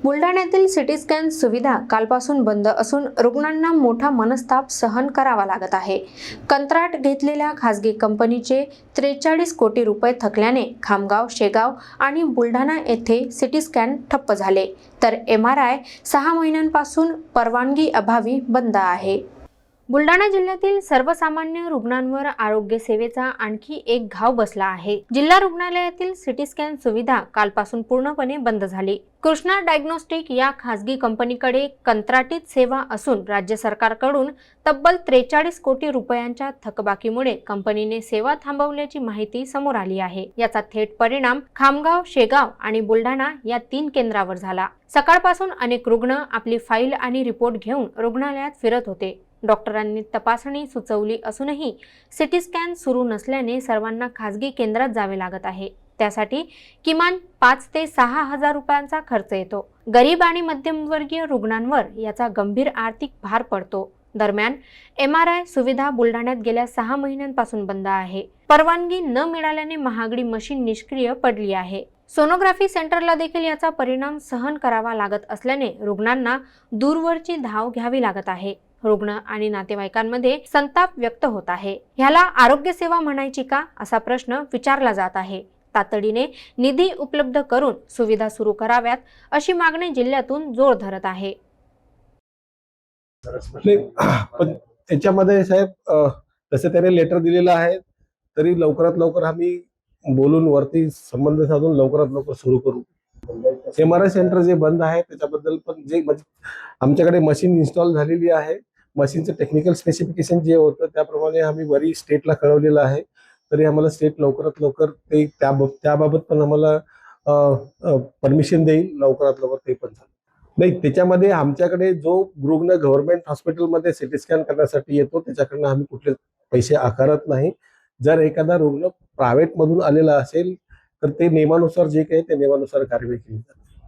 बुलढाण्यातील CT scan सुविधा कालपासून बंद असून रुग्णांना मोठा मनस्ताप सहन करावा लागत आहे। कंत्राट घेतलेल्या खासगी कंपनीचे 43 कोटी रुपये थकल्याने खामगाव, शेगाव आणि बुलढाणा येथे सिटी स्कॅन ठप्प झाले, तर MRI 6 महिन्यांपासून परवानगी अभावी बंद आहे। बुलढाणा जिल्ह्यातील सर्वसामान्य रुग्णांवर आरोग्य सेवेचा आणखी एक घाव बसला आहे। जिल्हा रुग्णालयातील सिटी स्कॅन सुविधा कालपासून पूर्णपणे बंद झाली। कृष्णा डायग्नोस्टिक या खासगी कंपनीकडे कंत्राटीत सेवा असून राज्य सरकारकडून तब्बल 43 कोटी रुपयांच्या थकबाकीमुळे कंपनीने सेवा थांबवल्याची माहिती समोर आली आहे। याचा थेट परिणाम खामगाव, शेगाव आणि बुलढाणा या 3 केंद्रावर झाला। सकाळपासून अनेक रुग्ण आपली फाईल आणि रिपोर्ट घेऊन रुग्णालयात फिरत होते। डॉक्टरांनी तपासणी सुचवली असूनही सिटी स्कॅन सुरू नसल्याने सर्वांना खासगी केंद्रात जावे लागत आहे। त्यासाठी किमान 5 ते 6 हजार रुपयांचा खर्च येतो। गरीब आणि मध्यमवर्गीय रुग्णांवर याचा गंभीर आर्थिक भार पडतो। दरम्यान MRI सुविधा बुलढाण्यात गेल्या 6 महिन्यांपासून बंद आहे। परवानगी न मिळाल्याने महागडी मशीन निष्क्रिय पडली आहे। सोनोग्राफी सेंटरला देखील याचा परिणाम सहन करावा लागत असल्याने रुग्णांना दूरवरची धाव घ्यावी लागत आहे। रुग्ण आणि नातेवाईकांमध्ये संताप व्यक्त होत आहे। ह्याला आरोग्य सेवा म्हणायची का असा प्रश्न विचारला जात आहे। तातडीने निधी उपलब्ध करून सुविधा सुरू कराव्यात अशी मागणी जिल्ह्यातून जोर धरत आहे। पण त्याच्यामध्ये साहेब तसे त्याने लेटर दिलेलं आहे, तरी लवकरात लवकर आम्ही बोलून वरती संबंध साधून लवकरात लवकर सुरू करू। MRI सेंटर जे बंद आहे त्याच्याबद्दल पण जे आमच्याकडे मशीन इन्स्टॉल झालेली आहे, मशीनचं टेक्निकल स्पेसिफिकेशन जे होतं त्याप्रमाणे आम्ही वरी स्टेटला कळवलेलं आहे, तरी आम्हाला स्टेट लवकरात लवकर ते त्याबाबत पण आम्हाला परमिशन देईल लवकरात लवकर ते पण झालं नाही। त्याच्यामध्ये आमच्याकडे जो रुग्ण गव्हर्नमेंट हॉस्पिटलमध्ये सिटी स्कॅन करण्यासाठी येतो त्याच्याकडनं आम्ही कुठले पैसे आकारत नाही। जर एखादा रुग्ण प्रायव्हेट मधून आलेला असेल तर ते नियमानुसार जे काही ते नियमानुसार कार्यवाही केली जाते।